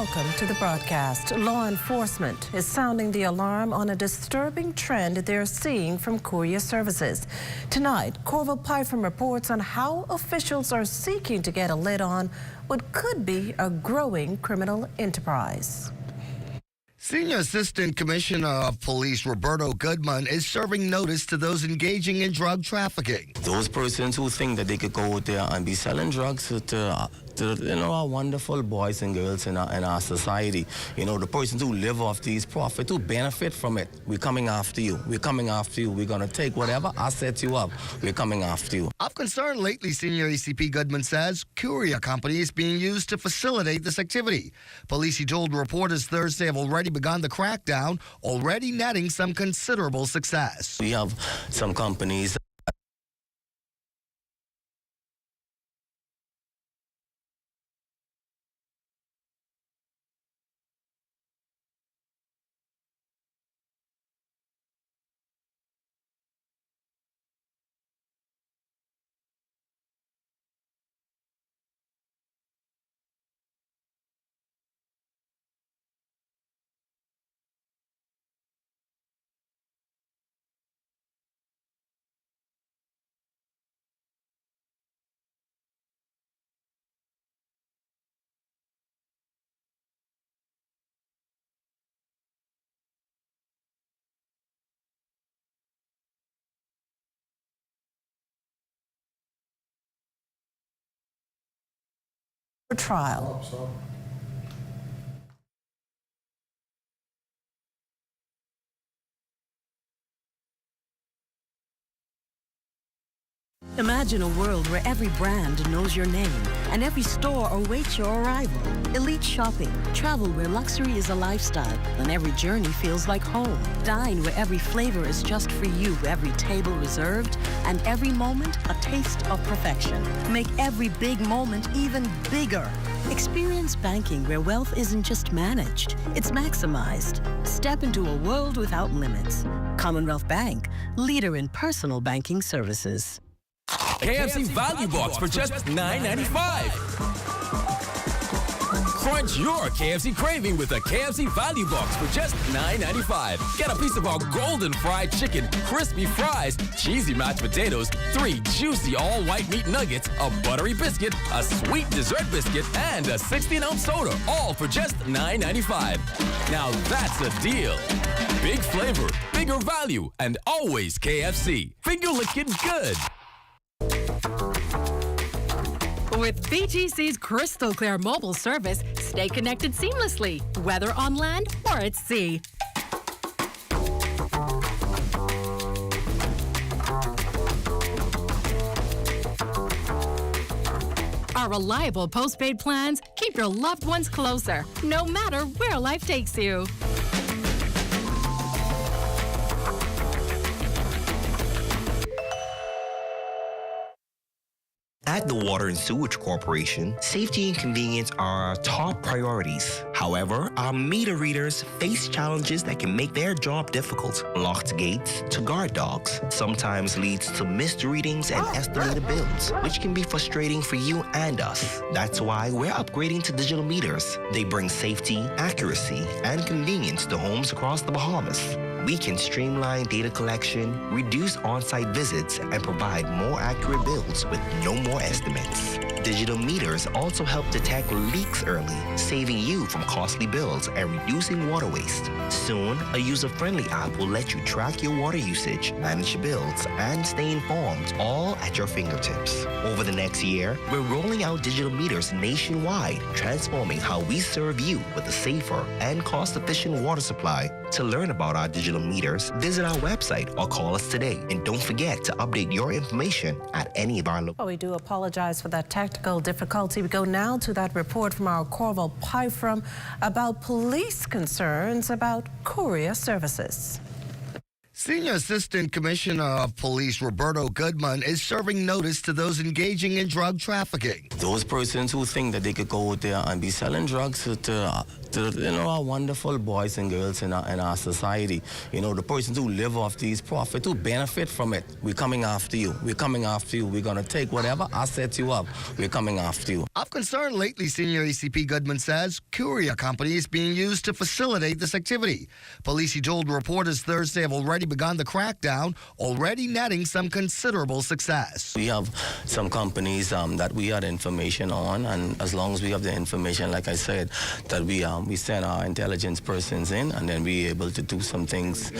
Welcome to the broadcast. Law enforcement is sounding the alarm on a disturbing trend they're seeing from courier services. Tonight, Corval Python reports on how officials are seeking to get a lid on what could be a growing criminal enterprise. Senior Assistant Commissioner of Police Roberto Goodman is serving notice to those engaging in drug trafficking. Those persons who think that they could go out there and be selling drugs to our wonderful boys and girls in our society, the persons who live off these profits, who benefit from it, we're coming after you. We're coming after you. We're going to take whatever assets you have. We're coming after you. Of concern lately, Senior ACP Goodman says courier companies being used to facilitate this activity. Police, he told reporters Thursday, have already begun the crackdown, already netting some considerable success. We have some companies Trial. Imagine a world where every brand knows your name and every store awaits your arrival. Elite shopping, travel where luxury is a lifestyle and every journey feels like home. Dine where every flavor is just for you, every table reserved, and every moment a taste of perfection. Make every big moment even bigger. Experience banking where wealth isn't just managed, it's maximized. Step into a world without limits. Commonwealth Bank, leader in personal banking services. KFC Value Box for just $9.95. Crunch your KFC craving with a KFC Value Box for just $9.95. Get a piece of our golden fried chicken, crispy fries, cheesy mashed potatoes, 3 juicy all-white meat nuggets, a buttery biscuit, a sweet dessert biscuit, and a 16-ounce soda, all for just $9.95. Now that's a deal. Big flavor, bigger value, and always KFC. Finger licking good. With BGC's crystal clear mobile service, stay connected seamlessly, whether on land or at sea. Our reliable postpaid plans keep your loved ones closer, no matter where life takes you. At the Water and Sewage Corporation, safety and convenience are our top priorities. However, our meter readers face challenges that can make their job difficult. Locked gates to guard dogs sometimes leads to missed readings and estimated bills, which can be frustrating for you and us. That's why we're upgrading to digital meters. They bring safety, accuracy, and convenience to homes across the Bahamas. We can streamline data collection, reduce on-site visits, and provide more accurate bills with no more estimates. Digital meters also help detect leaks early, saving you from costly bills and reducing water waste. Soon, a user-friendly app will let you track your water usage, manage bills, and stay informed, all at your fingertips. Over the next year, we're rolling out digital meters nationwide, transforming how we serve you with a safer and cost-efficient water supply. To learn about our digital meters, visit our website or call us today. And don't forget to update your information at any of our locations. Oh, we do apologize for that technical difficulty. We go now to that report from our Corval Python about police concerns about courier services. Senior Assistant Commissioner of Police Roberto Goodman is serving notice to those engaging in drug trafficking. Those persons who think that they could go out there and be selling drugs to our wonderful boys and girls in our society. The persons who live off these profits, who benefit from it. We're coming after you. We're coming after you. We're going to take whatever assets you have. We're coming after you. Of concern lately, Senior ACP Goodman says courier companies being used to facilitate this activity. Police, he told reporters Thursday, have already begun the crackdown, already netting some considerable success. We have some companies that we had information on, and as long as we have the information, like I said, that we send our intelligence persons in, and then be able to do some things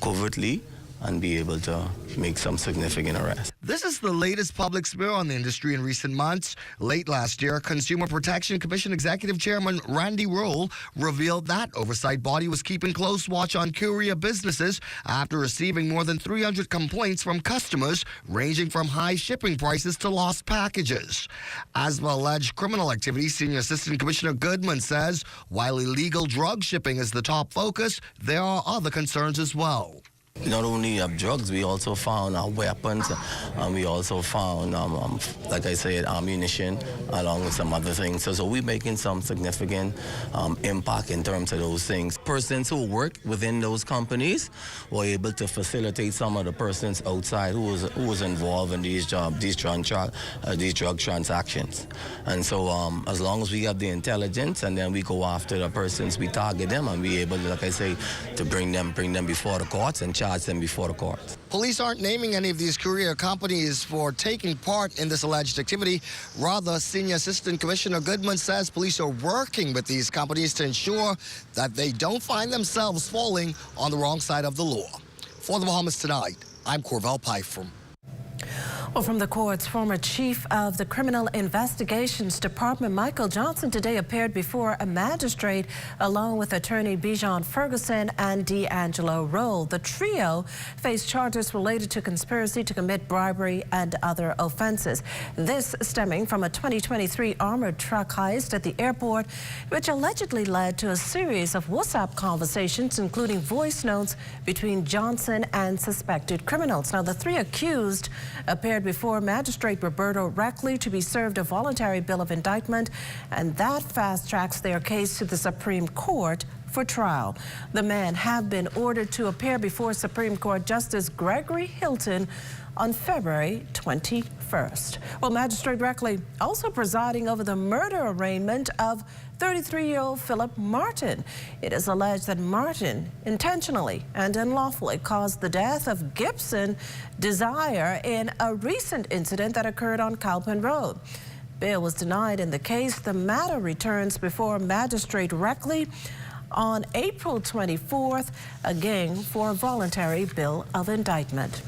covertly and be able to make some significant arrests. This is the latest public smear on the industry in recent months. Late last year, Consumer Protection Commission Executive Chairman Randy Roll revealed that oversight body was keeping close watch on courier businesses after receiving more than 300 complaints from customers, ranging from high shipping prices to lost packages. As for alleged criminal activity, Senior Assistant Commissioner Goodman says while illegal drug shipping is the top focus, there are other concerns as well. Not only drugs, we also found weapons, and we also found, like I said, ammunition, along with some other things. So we're making some significant impact in terms of those things. Persons who work within those companies were able to facilitate some of the persons outside who was involved in these drug transactions. And so as long as we have the intelligence, and then we go after the persons, we target them, and be able to, like I say, to bring them before the courts and charge them before the courts. Police aren't naming any of these courier companies for taking part in this alleged activity. Rather, Senior Assistant Commissioner Goodman says police are working with these companies to ensure that they don't find themselves falling on the wrong side of the law. For the Bahamas Tonight, I'm Corvell Pyfrom. Well, from the courts, former chief of the Criminal Investigations Department, Michael Johnson, today appeared before a magistrate along with attorney Bijan Ferguson and D'Angelo Roll. The trio faced charges related to conspiracy to commit bribery and other offenses. This stemming from a 2023 armored truck heist at the airport, which allegedly led to a series of WhatsApp conversations, including voice notes between Johnson and suspected criminals. Now, the three accused appeared before Magistrate Roberto Reckley to be served a voluntary bill of indictment, and that fast-tracks their case to the Supreme Court for trial. The men have been ordered to appear before Supreme Court Justice Gregory Hilton on February 21st. Well, Magistrate Reckley also presiding over the murder arraignment of 33-year-old Philip Martin. It is alleged that Martin intentionally and unlawfully caused the death of Gibson Desire in a recent incident that occurred on Calpin Road. Bail was denied in the case. The matter returns before Magistrate Reckley on April 24th, again for a voluntary bill of indictment.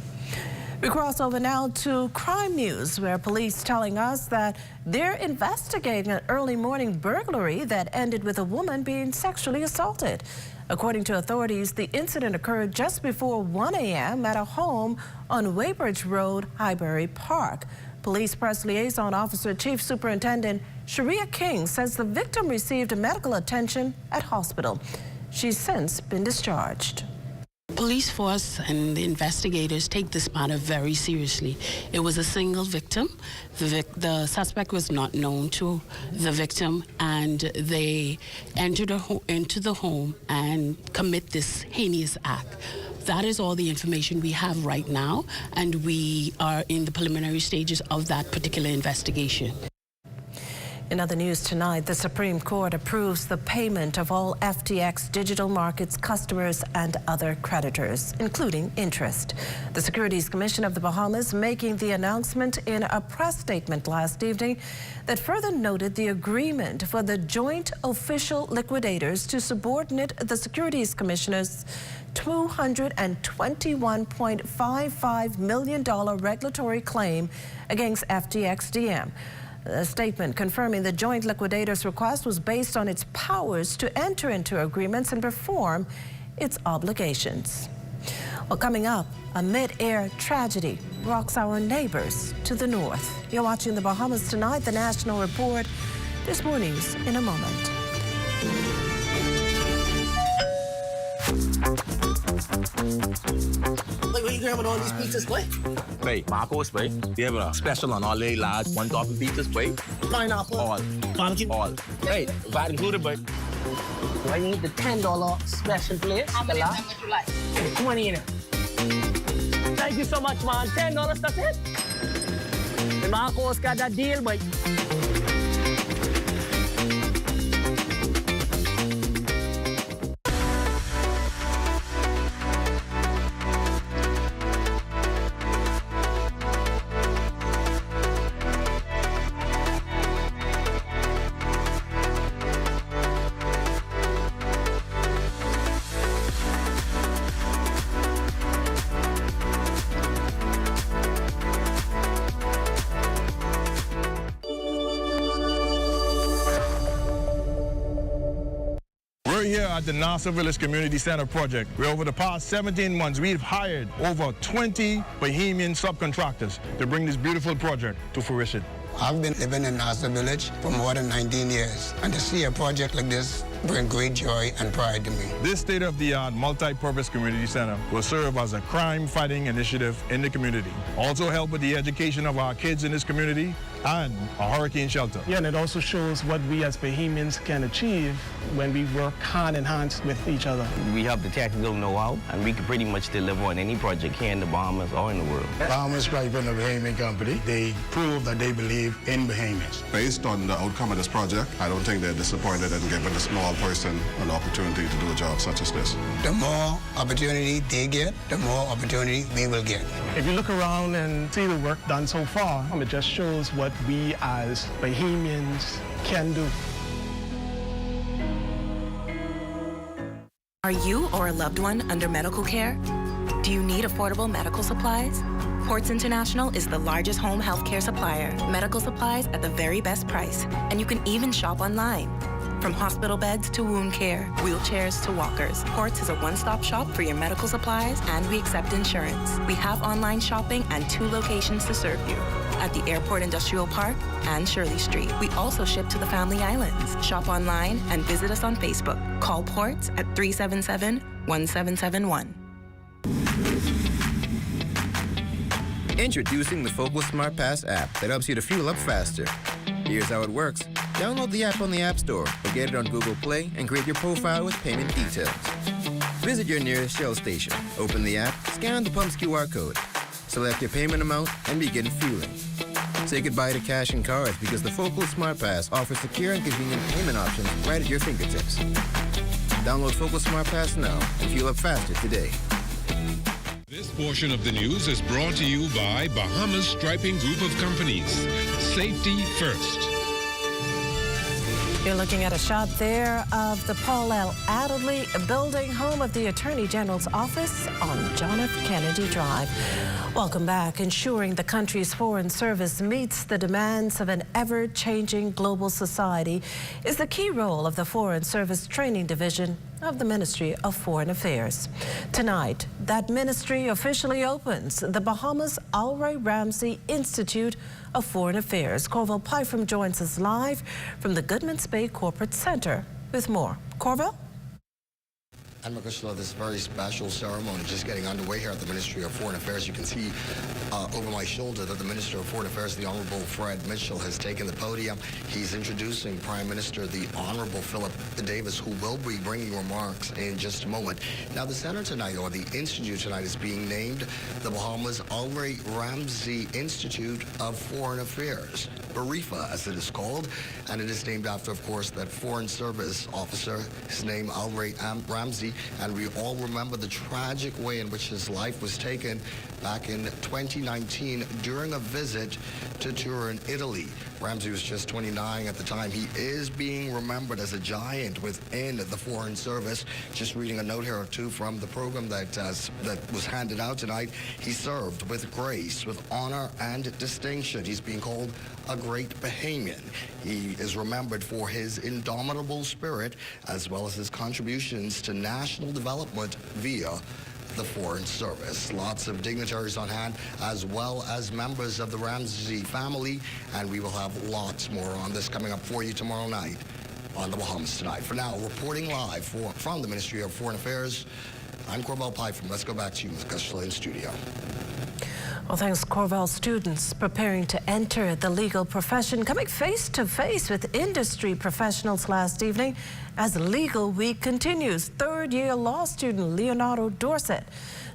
We cross over now to crime news, where police telling us that they're investigating an early morning burglary that ended with a woman being sexually assaulted. According to authorities, the incident occurred just before 1 a.m. at a home on Weybridge Road, Highbury Park. Police Press Liaison Officer Chief Superintendent Sharia King says the victim received medical attention at hospital. She's since been discharged. Police force and the investigators take this matter very seriously. It was a single victim. The suspect was not known to the victim, and they entered into the home and commit this heinous act. That is all the information we have right now, and we are in the preliminary stages of that particular investigation. In other news tonight, the Supreme Court approves the payment of all FTX Digital Markets customers and other creditors, including interest. The Securities Commission of the Bahamas making the announcement in a press statement last evening that further noted the agreement for the joint official liquidators to subordinate the Securities Commissioner's $221.55 million regulatory claim against FTX-DM. A statement confirming the joint liquidator's request was based on its powers to enter into agreements and perform its obligations. Well, coming up, a mid-air tragedy rocks our neighbors to the north. You're watching the Bahamas Tonight, the National Report. There's more news in a moment. Wait, where you grabbing all these pizzas, boy? Wait, Marcos, wait. We have a special on all day large, one topping pizzas, wait. Pineapple. All. Barbecue. All. Wait, VAT included, but I need the $10 special plate. How many of them would you like? 20 in it. Thank you so much, man. $10, that's it. The Marcos got that deal, boy. We're here at the Nassau Village Community Center project, where over the past 17 months, we've hired over 20 Bahamian subcontractors to bring this beautiful project to fruition. I've been living in Nassau Village for more than 19 years, and to see a project like this brings great joy and pride to me. This state-of-the-art multi-purpose community center will serve as a crime-fighting initiative in the community. Also help with the education of our kids in this community and a hurricane shelter. Yeah, and it also shows what we as Bahamians can achieve when we work hand in hand with each other. we have the technical know-how, and we can pretty much deliver on any project here in the Bahamas or in the world. Bahamas Strike and the Bahamian Company, they prove that they believe in Bahamians. Based on the outcome of this project, I don't think they're disappointed in giving a small person an opportunity to do a job such as this. The more opportunity they get, the more opportunity we will get. If you look around and see the work done so far, it just shows what we as Bahamians can do. Are you or a loved one under medical care? Do you need affordable medical supplies? Ports International is the largest home healthcare supplier. Medical supplies at the very best price. And you can even shop online. From hospital beds to wound care, wheelchairs to walkers, Ports is a one-stop shop for your medical supplies, and we accept insurance. We have online shopping and 2 locations to serve you, at the Airport Industrial Park and Shirley Street. We also ship to the Family Islands. Shop online and visit us on Facebook. Call Ports at 377-1771. Introducing the Focal Smart Pass app that helps you to fuel up faster. Here's how it works. Download the app on the App Store or get it on Google Play and create your profile with payment details. Visit your nearest Shell station. Open the app, scan the pump's QR code, select your payment amount, and begin fueling. Say goodbye to cash and cards because the Focal Smart Pass offers secure and convenient payment options right at your fingertips. Download Focal Smart Pass now and fuel up faster today. This portion of the news is brought to you by Bahamas Striping Group of Companies. Safety first. You're looking at a shot there of the Paul L. Adderley building, home of the Attorney General's office on John F. Kennedy Drive. Welcome back. Ensuring the country's foreign service meets the demands of an ever-changing global society is the key role of the Foreign Service Training Division of the Ministry of Foreign Affairs. Tonight, that ministry officially opens the Bahamas Alray Ramsey Institute of Foreign Affairs. Corville Pyfrom joins us live from the Goodman's Bay Corporate Center with more. Corville? And Makushla, this very special ceremony just getting underway here at the Ministry of Foreign Affairs. You can see over my shoulder that the Minister of Foreign Affairs, the Honorable Fred Mitchell, has taken the podium. He's introducing Prime Minister, the Honorable Philip Davis, who will be bringing remarks in just a moment. Now, the center tonight, or the institute tonight, is being named the Bahamas Alray Ramsey Institute of Foreign Affairs, BARIFA, as it is called, and it is named after, of course, that Foreign Service officer, his name Alray Ramsey. And we all remember the tragic way in which his life was taken back in 2019 during a visit to Turin, Italy. Ramsey was just 29 at the time. He is being remembered as a giant within the Foreign Service. Just reading a note here or two from the program that was handed out tonight. He served with grace, with honor and distinction. He's being called a great Bahamian. He is remembered for his indomitable spirit as well as his contributions to national development via the Foreign Service. Lots of dignitaries on hand, as well as members of the Ramsey family, and we will have lots more on this coming up for you tomorrow night on the Bahamas Tonight. For now, reporting live from the Ministry of Foreign Affairs, I'm Corbell Python. Let's go back to you, Gus in studio. Well, thanks, Corval. Students preparing to enter the legal profession coming face to face with industry professionals last evening as Legal Week continues. Third-year law student Leonardo Dorset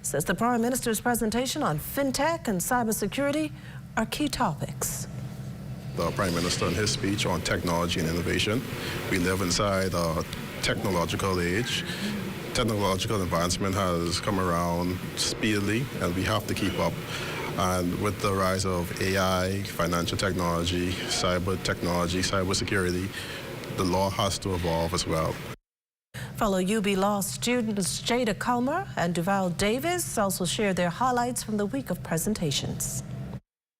says the Prime Minister's presentation on fintech and cybersecurity are key topics. The Prime Minister in his speech on technology and innovation. We live inside a technological age. Technological advancement has come around speedily, and we have to keep up. And with the rise of AI, financial technology, cyber technology, cybersecurity, the law has to evolve as well. Fellow UB Law students Jada Culmer and Duval Davis also shared their highlights from the week of presentations.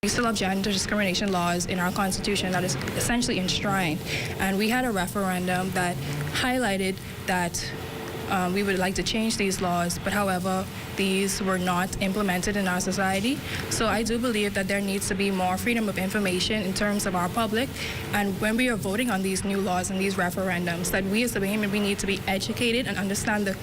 We still have gender discrimination laws in our Constitution that is essentially enshrined. And we had a referendum that highlighted that we would like to change these laws, but however, these were not implemented in our society. So I do believe that there needs to be more freedom of information in terms of our public. And when we are voting on these new laws and these referendums, that we as the Bahamian, we need to be educated and understand the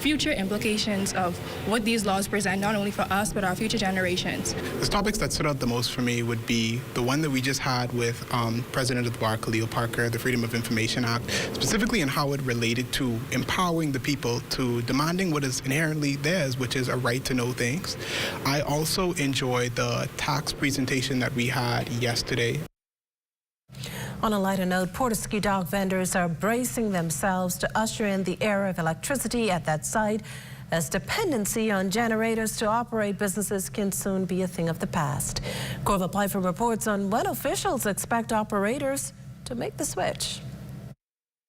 future implications of what these laws present, not only for us, but our future generations. The topics that stood out the most for me would be the one that we just had with President of the Bar, Khalil Parker, the Freedom of Information Act, specifically in how it related to empowering the people to demanding what is inherently theirs, which is a right to know things. I also enjoyed the tax presentation that we had yesterday. On a lighter note, Port-of-Ski dock vendors are bracing themselves to usher in the era of electricity at that site, as dependency on generators to operate businesses can soon be a thing of the past. Corva Pfeiffer reports on when officials expect operators to make the switch.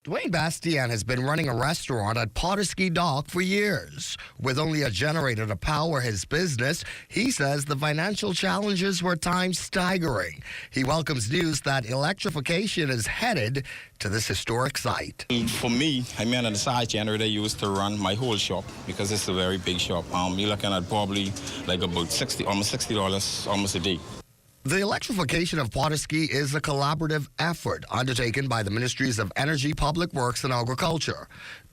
Dwayne Bastian has been running a restaurant at Port-of-Ski Dock for years. With only a generator to power his business, he says the financial challenges were at times staggering. He welcomes news that electrification is headed to this historic site. For me, I mean, on the side generator used to run my whole shop because it's a very big shop. You're looking at probably like about almost $60 almost a day. The electrification of Port-of-Ski is a collaborative effort undertaken by the Ministries of Energy, Public Works and Agriculture.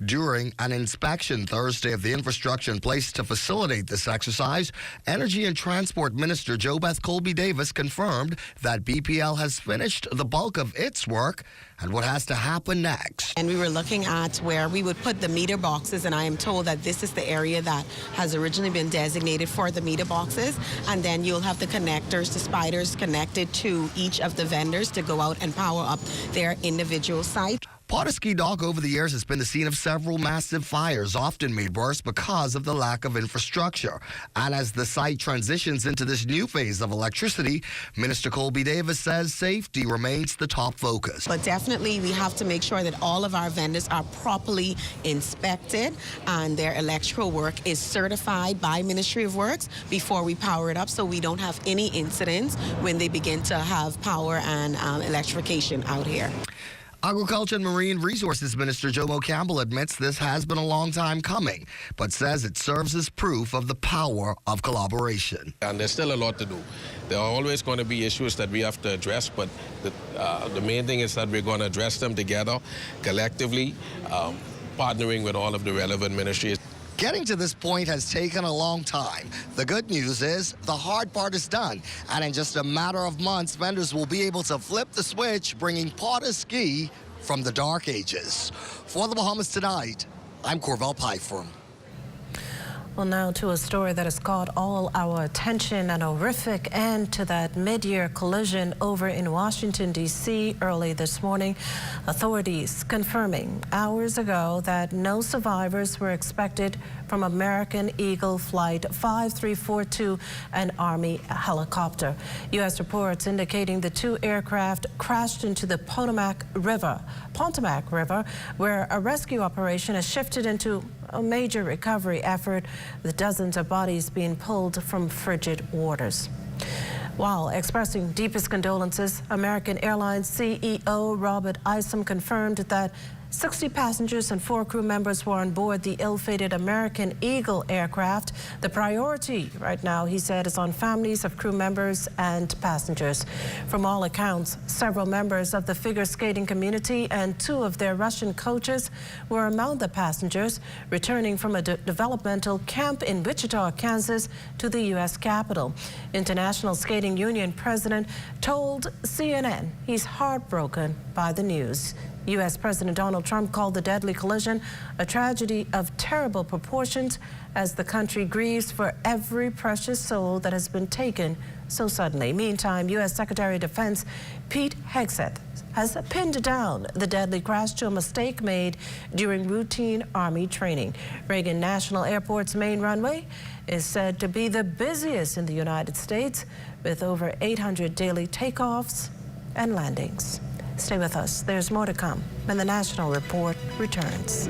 During an inspection Thursday of the infrastructure in place to facilitate this exercise, Energy and Transport Minister JoBeth Colby-Davis confirmed that BPL has finished the bulk of its work and what has to happen next. And we were looking at where we would put the meter boxes, and I am told that this is the area that has originally been designated for the meter boxes, and then you'll have the connectors, the spiders connected to each of the vendors to go out and power up their individual site. Port-of-Ski Dock over the years has been the scene of several massive fires, often made worse because of the lack of infrastructure. And as the site transitions into this new phase of electricity, Minister Colby-Davis says safety remains the top focus. But definitely we have to make sure that all of our vendors are properly inspected and their electrical work is certified by Ministry of Works before we power it up, so we don't have any incidents when they begin to have power and electrification out here. Agriculture and Marine Resources Minister Jomo Campbell admits this has been a long time coming, but says it serves as proof of the power of collaboration. And there's still a lot to do. There are always going to be issues that we have to address, but the main thing is that we're going to address them together, collectively, partnering with all of the relevant ministries. Getting to this point has taken a long time. The good news is the hard part is done, and in just a matter of months, vendors will be able to flip the switch, bringing Port-of-Ski from the dark ages. For the Bahamas Tonight, I'm Corval Python. Well, now to a story that has caught all our attention, an horrific end to that mid-year collision over in Washington, D.C. early this morning. Authorities confirming hours ago that no survivors were expected from American Eagle Flight 5342, an Army helicopter. U.S. reports indicating the two aircraft crashed into the Potomac River, where a rescue operation has shifted into a major recovery effort, with dozens of bodies being pulled from frigid waters. While expressing deepest condolences, American Airlines CEO Robert Isom confirmed that 60 passengers and 4 crew members were on board the ill-fated American Eagle aircraft. The priority right now, he said, is on families of crew members and passengers. From all accounts, several members of the figure skating community and 2 of their Russian coaches were among the passengers returning from a developmental camp in Wichita, Kansas to the U.S. Capitol. International Skating Union president told CNN he's heartbroken by the news. U.S. President Donald Trump called the deadly collision a tragedy of terrible proportions as the country grieves for every precious soul that has been taken so suddenly. Meantime, U.S. Secretary of Defense Pete Hegseth has pinned down the deadly crash to a mistake made during routine Army training. Reagan National Airport's main runway is said to be the busiest in the United States, with over 800 daily takeoffs and landings. Stay with us. There's more to come when the National Report returns.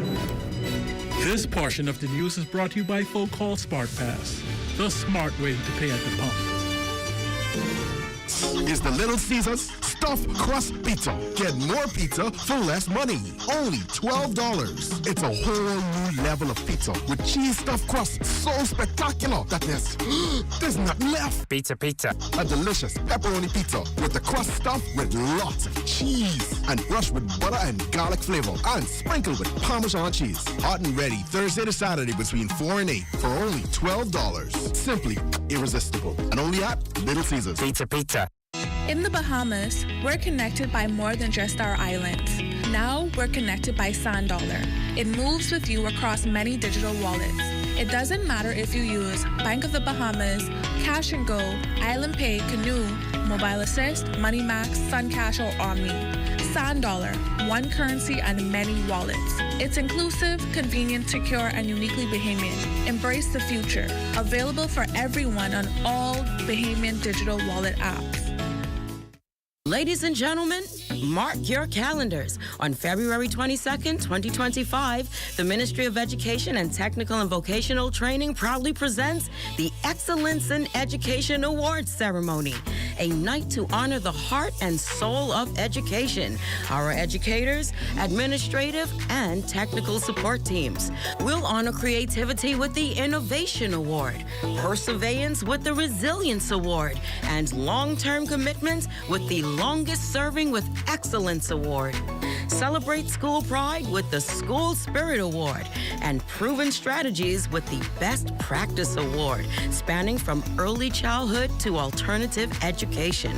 This portion of the news is brought to you by Folk Call Smart Pass, the smart way to pay at the pump. Is the Little Caesars Stuffed Crust Pizza. Get more pizza for less money. Only $12. It's a whole new level of pizza with cheese stuffed crust so spectacular that there's nothing left. Pizza. A delicious pepperoni pizza with the crust stuffed with lots of cheese and brushed with butter and garlic flavor and sprinkled with Parmesan cheese. Hot and ready Thursday to Saturday between 4 and 8 for only $12. Simply irresistible. And only at Little Caesars. Pizza. In the Bahamas, we're connected by more than just our islands. Now we're connected by SandDollar. It moves with you across many digital wallets. It doesn't matter if you use Bank of the Bahamas, Cash and Go, Island Pay, Canoe, Mobile Assist, MoneyMax, SunCash, or Omni. SandDollar, one currency and many wallets. It's inclusive, convenient, secure, and uniquely Bahamian. Embrace the future. Available for everyone on all Bahamian digital wallet apps. Ladies and gentlemen, mark your calendars. On February 22nd, 2025, the Ministry of Education and Technical and Vocational Training proudly presents the Excellence in Education Awards Ceremony, a night to honor the heart and soul of education, our educators, administrative, and technical support teams. We'll honor creativity with the Innovation Award, perseverance with the Resilience Award, and long-term commitment with the Longest Serving with Excellence Award. Celebrate school pride with the School Spirit Award and proven strategies with the Best Practice Award, spanning from early childhood to alternative education.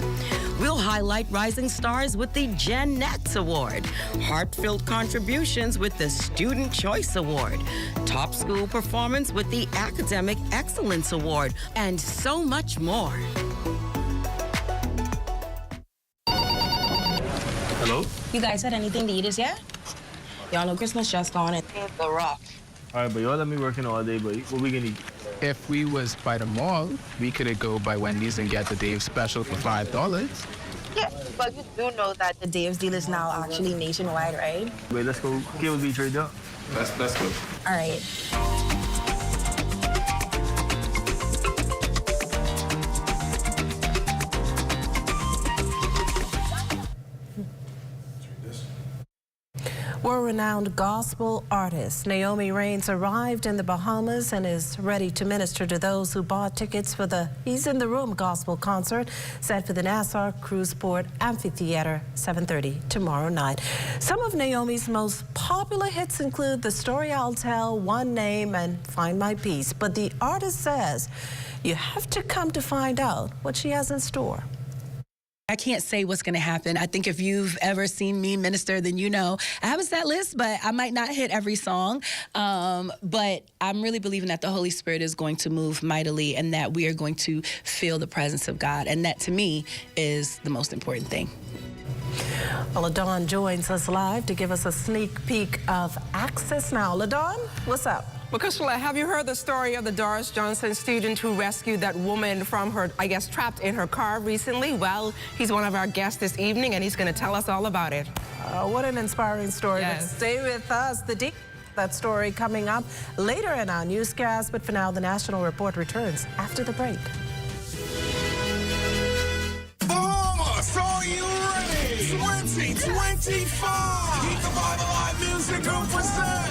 We'll highlight rising stars with the Gen X Award, heartfelt contributions with the Student Choice Award, top school performance with the Academic Excellence Award, and so much more. Hello? You guys had anything to eat as yet? Y'all know Christmas just gone and the rock. All right, but y'all let me working all day, but what we gonna eat? If we was by the mall, we could go by Wendy's and get the Dave special for $5. Yeah, but you do know that the Dave's deal is now actually nationwide, right? Wait, let's go. Cable Beach right there. Let's go. All right. World-renowned gospel artist Naomi Raines arrived in the Bahamas and is ready to minister to those who bought tickets for the He's in the Room gospel concert set for the Nassau Cruise Port Amphitheater, 7:30 tomorrow night. Some of Naomi's most popular hits include The Story I'll Tell, One Name, and Find My Peace. But the artist says you have to come to find out what she has in store. I can't say what's going to happen. I think if you've ever seen me minister, then you know I have a set list, but I might not hit every song. But I'm really believing that the Holy Spirit is going to move mightily and that we are going to feel the presence of God. And that, to me, is the most important thing. Well, LaDawn joins us live to give us a sneak peek of Access Now. LaDawn, what's up? Well, Crystal, have you heard the story of the Doris Johnson student who rescued that woman from her, trapped in her car recently? Well, he's one of our guests this evening, and he's going to tell us all about it. What an inspiring story. Yes. Stay with us. That story coming up later in our newscast. But for now, the National Report returns after the break. Bahamas, are you ready? 2025! Keep the vibe alive, music.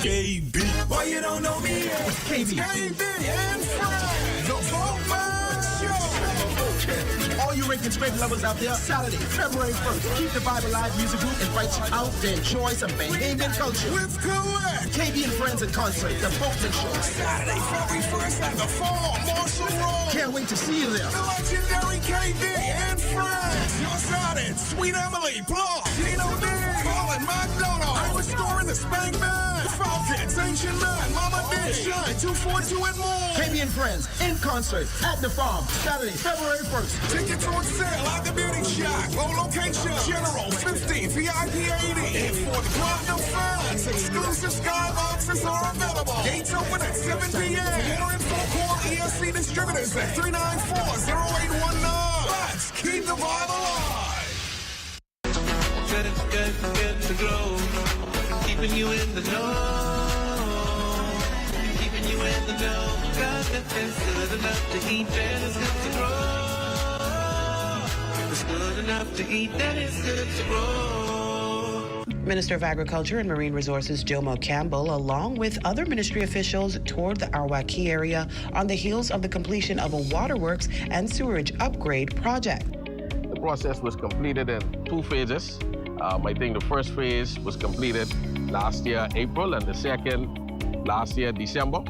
KB. Why you don't know me? KB. KB and friends. The Boatman Show. All you rank and scrape lovers out there, Saturday, February 1st, Keep the Vibe Alive Music Group invites you out to enjoy some Bahamian culture. With Correct. KB and Friends in concert, The Boatman Show. Saturday, February 1st at the Farm, Marshall Road. Can't wait to see you there. The legendary KB and Friends. Your Sonic, Sweet Emily, Block, Tino D, Colin McDonald, Irish Store in the Spank Man, The Falcons, Ancient Man, Mama D, Shine, 242 and more. KB and Friends in concert at the Farm, Saturday, February 1st. Tickets on sale at the Beauty Shack. Low location, General 50, VIP 80. And for the Platinum fans, exclusive skyboxes are available. Gates open at 7 p.m. For more info, call ESC Distributors at 394-0819. Let's keep the vibe alive. Good to glow. Keeping you in the know. Keeping you in the know. God, it's good enough to eat, then it's good to grow. It's good enough to eat, then it's good to grow. Minister of Agriculture and Marine Resources Jomo Campbell, along with other ministry officials, toured the Arwaki area on the heels of the completion of a waterworks and sewerage upgrade project. The process was completed in 2 phases. I think the first phase was completed last year, April, and the second last year, December.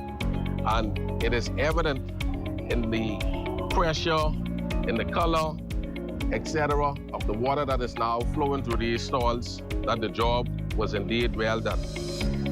And it is evident in the pressure, in the color, etc., of the water that is now flowing through these stalls, that the job was indeed well done.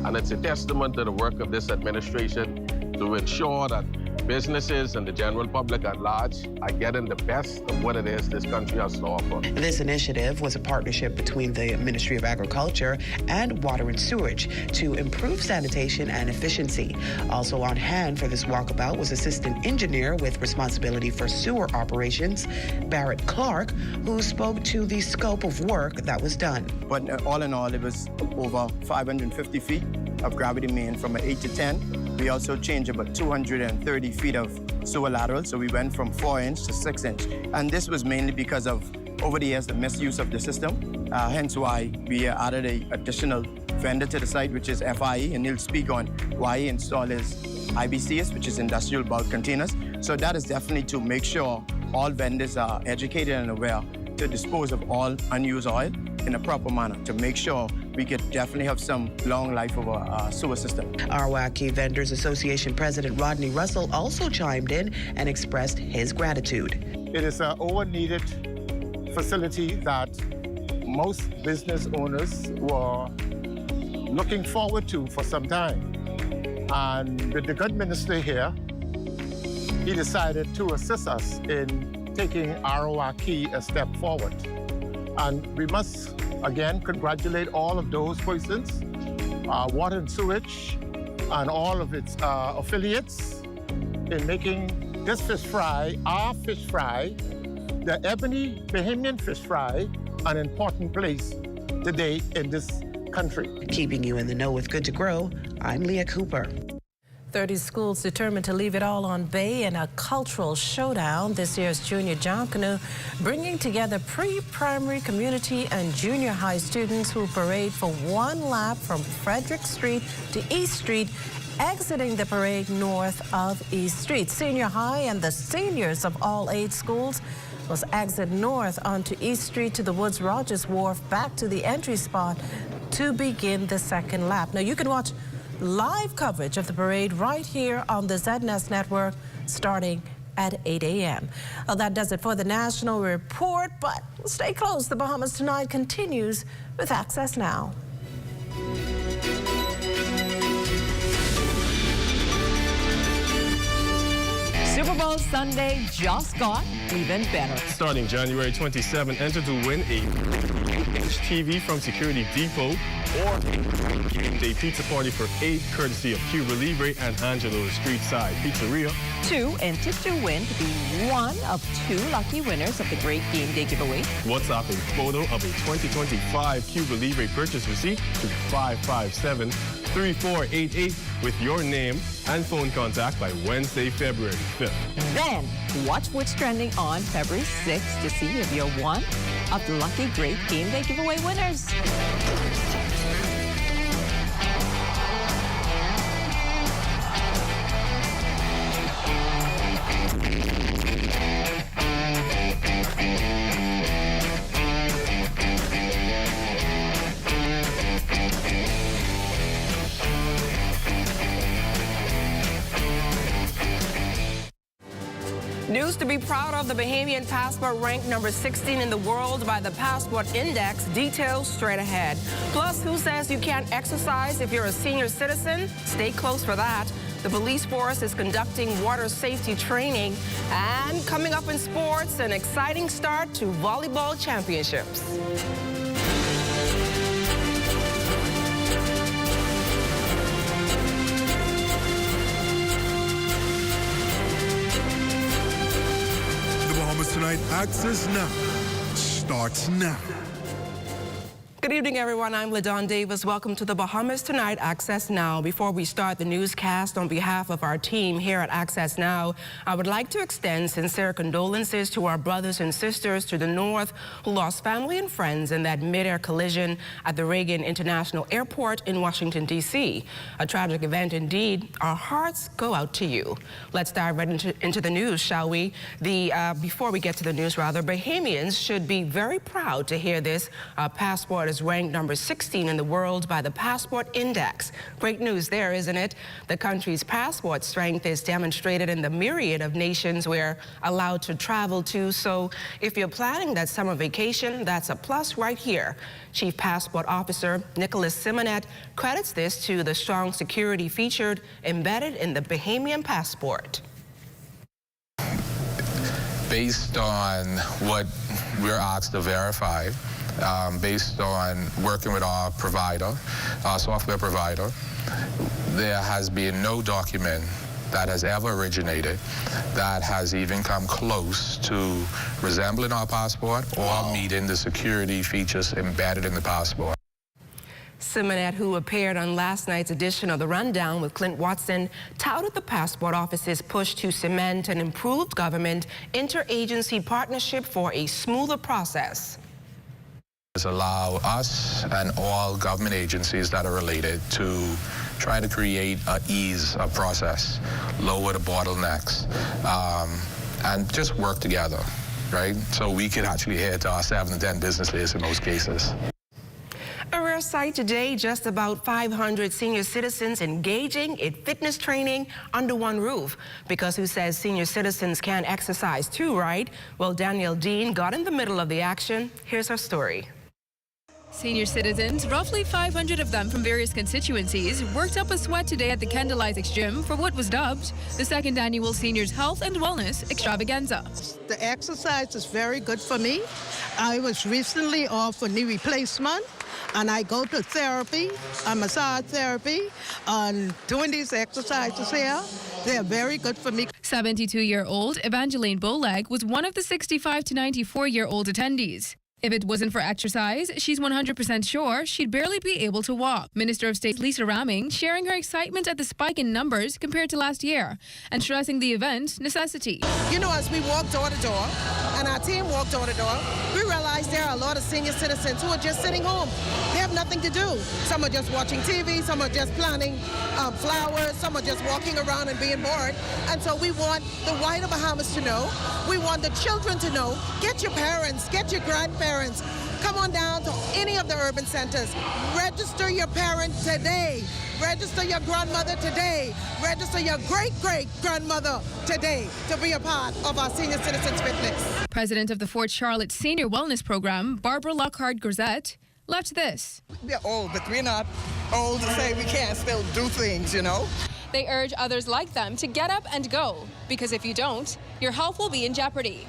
And it's a testament to the work of this administration to ensure that businesses and the general public at large are getting the best of what it is this country has to offer. This initiative was a partnership between the Ministry of Agriculture and Water and Sewerage to improve sanitation and efficiency. Also on hand for this walkabout was Assistant Engineer with responsibility for sewer operations, Barrett Clark, who spoke to the scope of work that was done. But all in all, it was over 550 feet of gravity main from an 8 to 10. We also changed about 230 feet of sewer lateral, so we went from 4-inch to 6-inch. And this was mainly because of, over the years, the misuse of the system, hence why we added an additional vendor to the site, which is FIE, and he'll speak on why he installed his IBCs, which is industrial bulk containers. So that is definitely to make sure all vendors are educated and aware to dispose of all unused oil in a proper manner, to make sure we could definitely have some long life of our sewer system. Arwaki Vendors Association President Rodney Russell also chimed in and expressed his gratitude. It is an over-needed facility that most business owners were looking forward to for some time. And with the good minister here, he decided to assist us in taking Arwaki a step forward. And we must, again, congratulate all of those persons, Water and Sewage, and all of its affiliates in making this fish fry, our fish fry, the Ebony Bahamian fish fry, an important place today in this country. Keeping you in the know with Good to Grow, I'm Leah Cooper. 30 schools determined to leave it all on Bay in a cultural showdown. This year's Junior Junkanoo bringing together pre-primary, community, and junior high students who parade for one lap from Frederick Street to East Street, exiting the parade north of East Street. Senior high and the seniors of all 8 schools will exit north onto East Street to the Woods Rogers Wharf, back to the entry spot to begin the second lap. Now you can watch live coverage of the parade right here on the ZNS network starting at 8 a.m. Well, that does it for the National Report, but stay close. The Bahamas Tonight continues with Access Now. Super Bowl Sunday just got even better. Starting January 27, enter to win a TV from Security Depot or a game day pizza party for 8 courtesy of Cuba Libre and Angelo's Street Side Pizzeria. 2, enter to win to be one of 2 lucky winners of the Great Game Day giveaway. WhatsApp a photo of a 2025 Cuba Libre purchase receipt to 557-3488 with your name and phone contact by Wednesday, February 5th. Then, watch what's trending on February 6th to see if you're one of the lucky Great Game Day giveaway winners. News to be proud of: the Bahamian passport ranked number 16 in the world by the Passport Index. Details straight ahead. Plus, who says you can't exercise if you're a senior citizen? Stay close for that. The police force is conducting water safety training. And coming up in sports, an exciting start to volleyball championships. Tonight, Access Now starts now. Good evening, everyone. I'm LaDon Davis. Welcome to the Bahamas Tonight, Access Now. Before we start the newscast, on behalf of our team here at Access Now, I would like to extend sincere condolences to our brothers and sisters to the north who lost family and friends in that midair collision at the Reagan International Airport in Washington, D.C. A tragic event indeed. Our hearts go out to you. Let's dive right into the news, shall we? Before we get to the news, Bahamians should be very proud to hear this. Passport is ranked number 16 in the world by the Passport Index. Great news there, isn't it? The country's passport strength is demonstrated in the myriad of nations we're allowed to travel to. So if you're planning that summer vacation, that's a plus right here. Chief Passport Officer Nicholas Simonet credits this to the strong security featured embedded in the Bahamian passport. Based on what we're asked to verify, based on working with our provider, our software provider, there has been no document that has ever originated that has even come close to resembling our passport or meeting the security features embedded in the passport. Simonet, who appeared on last night's edition of The Rundown with Clint Watson, touted the Passport Office's push to cement an improved government interagency partnership for a smoother process. Allow us and all government agencies that are related to try to create an ease of process, lower the bottlenecks, and just work together, right? So we could actually head to our 7 to 10 business days in most cases. A rare sight today, just about 500 senior citizens engaging in fitness training under one roof. Because who says senior citizens can exercise too, right? Well, Danielle Dean got in the middle of the action. Here's her story. Senior citizens, roughly 500 of them from various constituencies, worked up a sweat today at the Kendall Isaacs Gym for what was dubbed the second annual Seniors Health and Wellness Extravaganza. The exercise is very good for me. I was recently off for knee replacement, and I go to therapy, massage therapy, and doing these exercises here, they're very good for me. 72-year-old Evangeline Boleg was one of the 65 to 94-year-old attendees. If it wasn't for exercise, she's 100% sure she'd barely be able to walk. Minister of State Lisa Ramming sharing her excitement at the spike in numbers compared to last year and stressing the event's necessity. You know, as we walk door to door, and our team walked door to door, we realized there are a lot of senior citizens who are just sitting home. They have nothing to do. Some are just watching TV, some are just planting flowers, some are just walking around and being bored. And so we want the wider Bahamas to know, we want the children to know, get your parents, get your grandparents, come on down to any of the urban centers. Register your parent today. Register your grandmother today. Register your great-great-grandmother today to be a part of our senior citizens fitness. President of the Fort Charlotte Senior Wellness Program, Barbara Lockhart-Grzett, left this. We're old, but we're not old to say we can't still do things, you know? They urge others like them to get up and go, because if you don't, your health will be in jeopardy.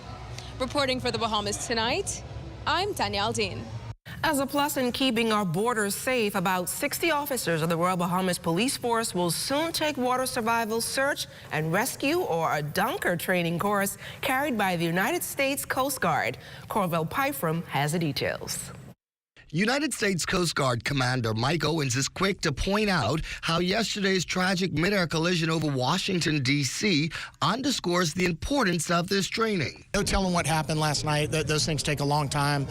Reporting for the Bahamas Tonight, I'm Danielle Dean. As a plus in keeping our borders safe, about 60 officers of the Royal Bahamas Police Force will soon take water survival, search and rescue, or a dunker training course carried by the United States Coast Guard. Corvell Pyfram has the details. United States Coast Guard Commander Mike Owens is quick to point out how yesterday's tragic midair collision over Washington, D.C. underscores the importance of this training. No telling what happened last night. Those things take a long time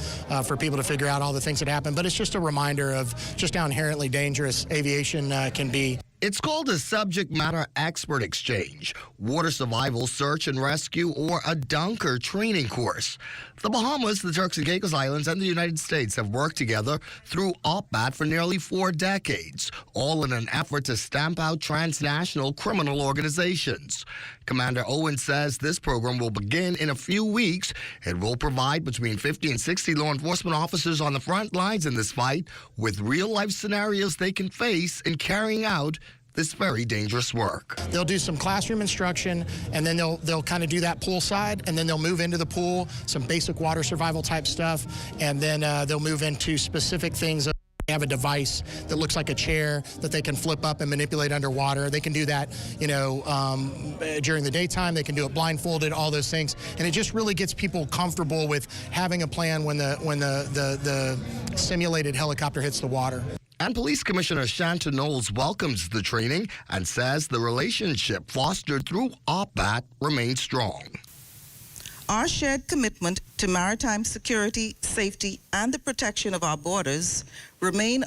for people to figure out all the things that happened, but it's just a reminder of just how inherently dangerous aviation can be. It's called a subject matter expert exchange, water survival, search and rescue, or a dunker training course. The Bahamas, the Turks and Caicos Islands, and the United States have worked together through OPBAT for nearly 4 decades, all in an effort to stamp out transnational criminal organizations. Commander Owen says this program will begin in a few weeks. It will provide between 50 and 60 law enforcement officers on the front lines in this fight with real-life scenarios they can face in carrying out this very dangerous work. They'll do some classroom instruction, and then they'll kind of do that pool side, and then they'll move into the pool, some basic water survival type stuff, and then they'll move into specific things. They have a device that looks like a chair that they can flip up and manipulate underwater. They can do that, during the daytime. They can do it blindfolded, all those things. And it just really gets people comfortable with having a plan when the simulated helicopter hits the water. And Police Commissioner Shanta Knowles welcomes the training and says the relationship fostered through OPBAT remains strong. Our shared commitment to maritime security, safety, and the protection of our borders remain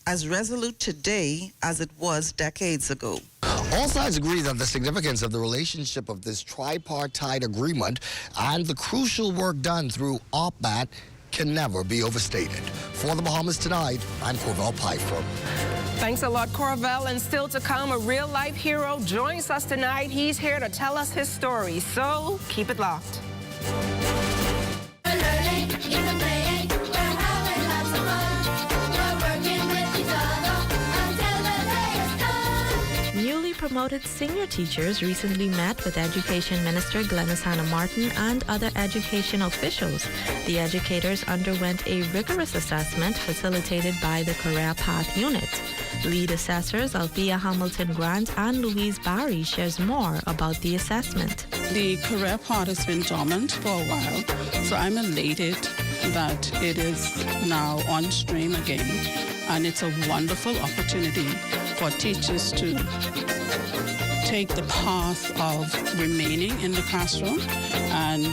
as resolute today as it was decades ago. All sides agree that the significance of the relationship of this tripartite agreement and the crucial work done through OPBAT can never be overstated. For the Bahamas Tonight, I'm Corvell Pfeiffer. Thanks a lot, Corvell. And still to come, a real-life hero joins us tonight. He's here to tell us his story, so keep it locked. Newly promoted senior teachers recently met with Education Minister Glenys Hannah Martin and other education officials. The educators underwent a rigorous assessment facilitated by the Career Path Unit. Lead assessors Althea Hamilton Grant and Louise Barry shares more about the assessment. The career path has been dormant for a while, so I'm elated that it is now on stream again, and it's a wonderful opportunity for teachers to take the path of remaining in the classroom and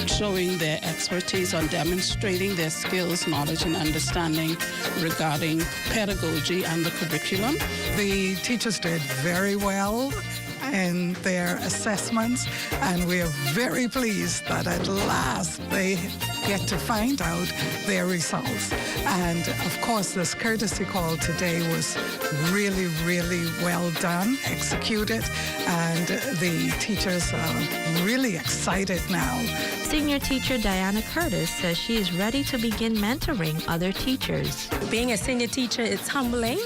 showing their expertise on demonstrating their skills, knowledge, and understanding regarding pedagogy and the curriculum. The teachers did very well in their assessments, and we are very pleased that at last they get to find out their results. And of course, this courtesy call today was really, really well done, executed, and the teachers are really excited now. Senior teacher Diana Curtis says she is ready to begin mentoring other teachers. Being a senior teacher, it's humbling,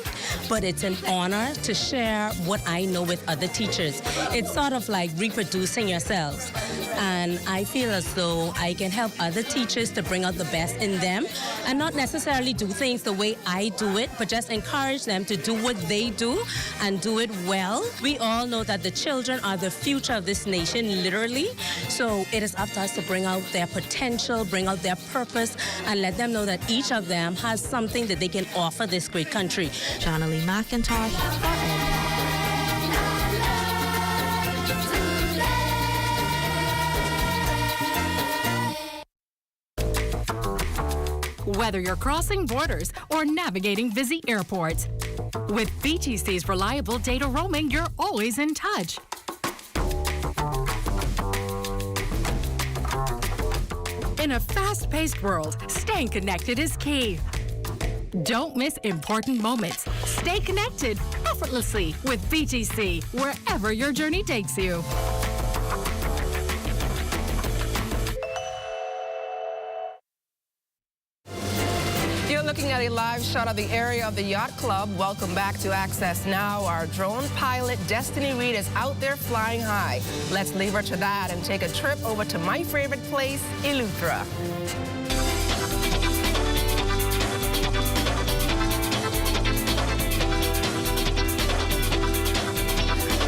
but it's an honor to share what I know with other teachers. It's sort of like reproducing yourselves. And I feel as though I can help other teachers to bring out the best in them and not necessarily do things the way I do it, but just encourage them to do what they do and do it well. We all know that the children are the future of this nation, literally. So it is up to us to bring out their potential, bring out their purpose, and let them know that each of them has something that they can offer this great country. Jonalee McIntosh for Ed. Whether you're crossing borders or navigating busy airports, with VTC's reliable data roaming, you're always in touch. In a fast-paced world, staying connected is key. Don't miss important moments. Stay connected effortlessly with VTC, wherever your journey takes you. Looking at a live shot of the area of the Yacht Club. Welcome back to Access Now. Our drone pilot, Destiny Reed, is out there flying high. Let's leave her to that and take a trip over to my favorite place, Eleuthera.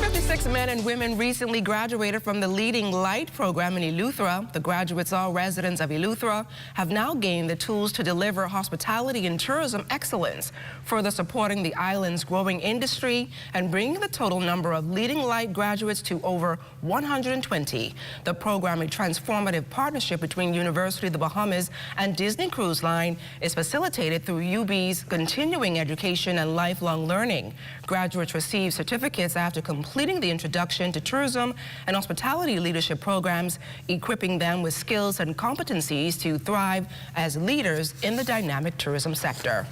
56 men and women recently graduated from the Leading Light program in Eleuthera. The graduates, all residents of Eleuthera, have now gained the tools to deliver hospitality and tourism excellence, further supporting the island's growing industry and bringing the total number of Leading Light graduates to over 120. The program, a transformative partnership between University of the Bahamas and Disney Cruise Line, is facilitated through UB's continuing education and lifelong learning. Graduates receive certificates after completing the Introduction to Tourism and Hospitality Leadership programs, equipping them with skills and competencies to thrive as leaders in the dynamic tourism sector.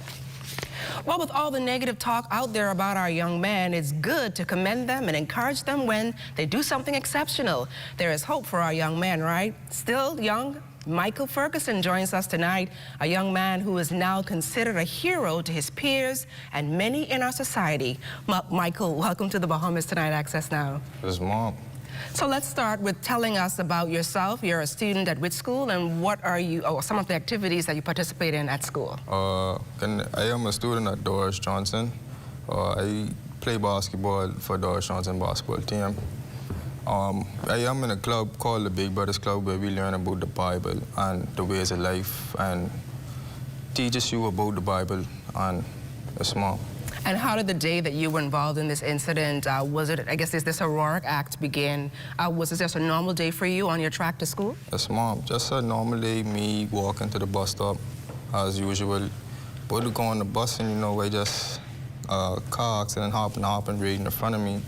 Well, with all the negative talk out there about our young men, it's good to commend them and encourage them when they do something exceptional. There is hope for our young men, right? Still young, Michael Ferguson joins us tonight, a young man who is now considered a hero to his peers and many in our society. Michael, welcome to the Bahamas Tonight Access Now. Yes, Mom. So let's start with telling us about yourself. You're a student at which school, and what are you, or some of the activities that you participate in at school? I am a student at Doris Johnson. I play basketball for Doris Johnson basketball team. I am in a club called the Big Brothers Club, where we learn about the Bible and the ways of life and teaches you about the Bible and the small. And how did the day that you were involved in this incident, was it, I guess, is this heroic act begin? Was it just a normal day for you on your track to school? Yes, Mom. Just a normal day, me walking to the bus stop as usual. But to go on the bus and, you know, I just, car accident happened right in front of me.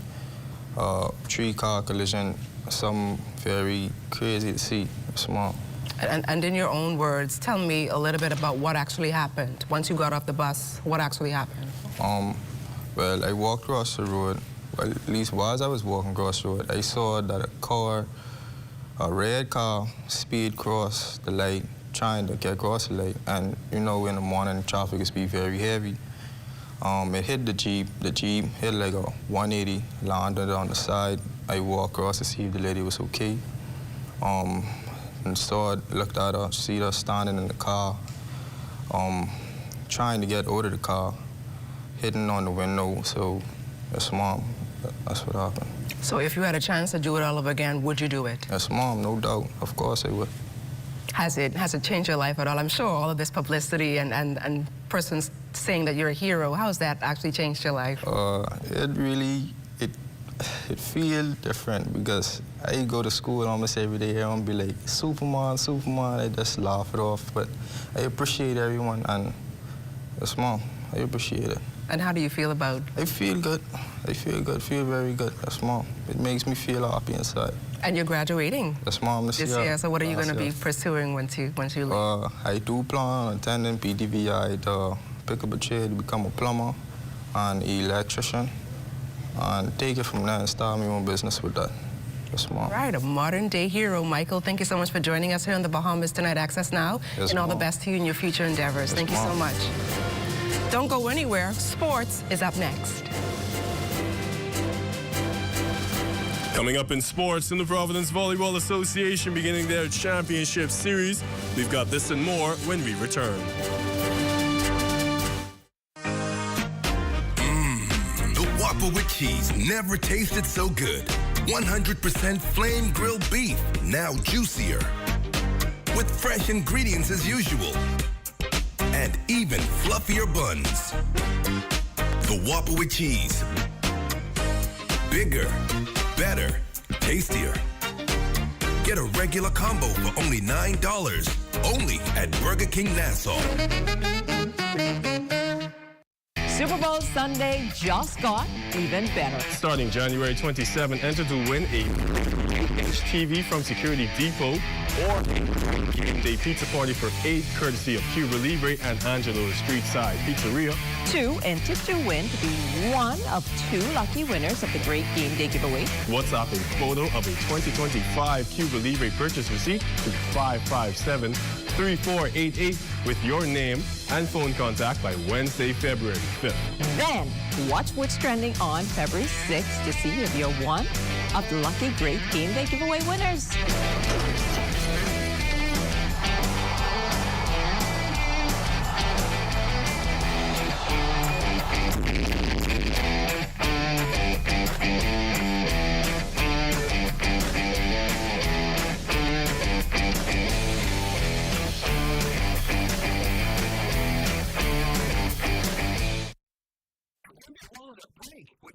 3-car collision, something very crazy to see. Small. And in your own words, tell me a little bit about what actually happened. Once you got off the bus, what actually happened? Well, I walked across the road. Well, at least while I was walking across the road, I saw that a red car, speed cross the light, trying to get across the light. And you know, in the morning, traffic is very heavy. It hit the Jeep. The Jeep hit like a 180, landed on the side. I walked across to see if the lady was okay. And saw it, looked at her, see her standing in the car, trying to get out of the car, hitting on the window. So, yes, Mom, that's what happened. So if you had a chance to do it all over again, would you do it? Yes, Mom, no doubt. Of course I would. Has it changed your life at all? I'm sure all of this publicity and persons saying that you're a hero, how has that actually changed your life? It feels different because I go to school almost every day and be like, Superman, Superman. I just laugh it off. But I appreciate everyone, and yes, Mom, I appreciate it. And how do you feel about it? I feel good. I feel good, feel very good. Yes, Mom. It makes me feel happy inside. And you're graduating? Yes, Mom, this year. So what are you going to be pursuing once you leave? I do plan on attending PTVI to pick up a trade to become a plumber and electrician, and take it from there and start my own business with that. Yes, Mom. All right, a modern-day hero. Michael, thank you so much for joining us here on the Bahamas Tonight Access Now. Yes, and all Mom. the best to you in your future endeavors. Yes, thank you so Mom. much. Don't go anywhere. Sports is up next. Coming up in sports, in the Providence Volleyball Association beginning their championship series. We've got this and more when we return. The Whopper with cheese never tasted so good. 100% flame grilled beef, now juicier. With fresh ingredients as usual. And even fluffier buns. The Whopper with cheese. Bigger, better, tastier. Get a regular combo for only $9. Only at Burger King Nassau. Super Bowl Sunday just got even better. Starting January 27, enter to win a TV from Security Depot or a game day pizza party for 8 courtesy of Cuba Libre and Angelo's Street Side Pizzeria. 2, enter to win to be one of 2 lucky winners of the Great Game Day giveaway. WhatsApp a photo of a 2025 Cuba Libre purchase receipt to 557-3488 with your name and phone contact by Wednesday, February 5th. Then, watch what's trending on February 6th to see if you're one of the lucky Great Game Day giveaway winners.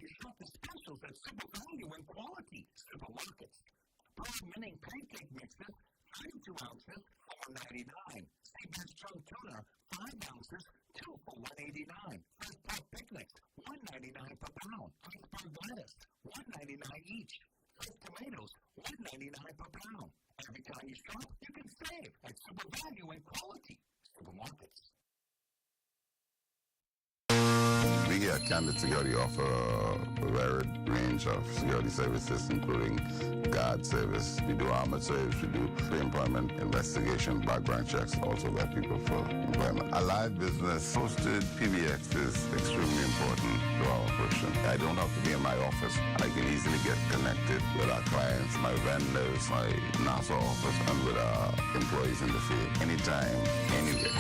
to shop the specials at Super Value and Quality Supermarkets. Winning pancake mixes, 32 ounces, $4.99. Seabass chunk tuna, 5 ounces, 2 for $1.89. Fresh pork picnics, $1.99 per pound. Iceberg lettuce, $1.99 each. Fresh tomatoes, $1.99 per pound. Every time you shop, you can save at Super Value and Quality Supermarkets. We at Candid Security offer a varied range of security services, including guard service. We do armored service. We do pre-employment investigation, background checks, also vet people for employment. A live business hosted PBX is extremely important to our operation. I don't have to be in my office. I can easily get connected with our clients, my vendors, my NASA office, and with our employees in the field, anytime, anywhere.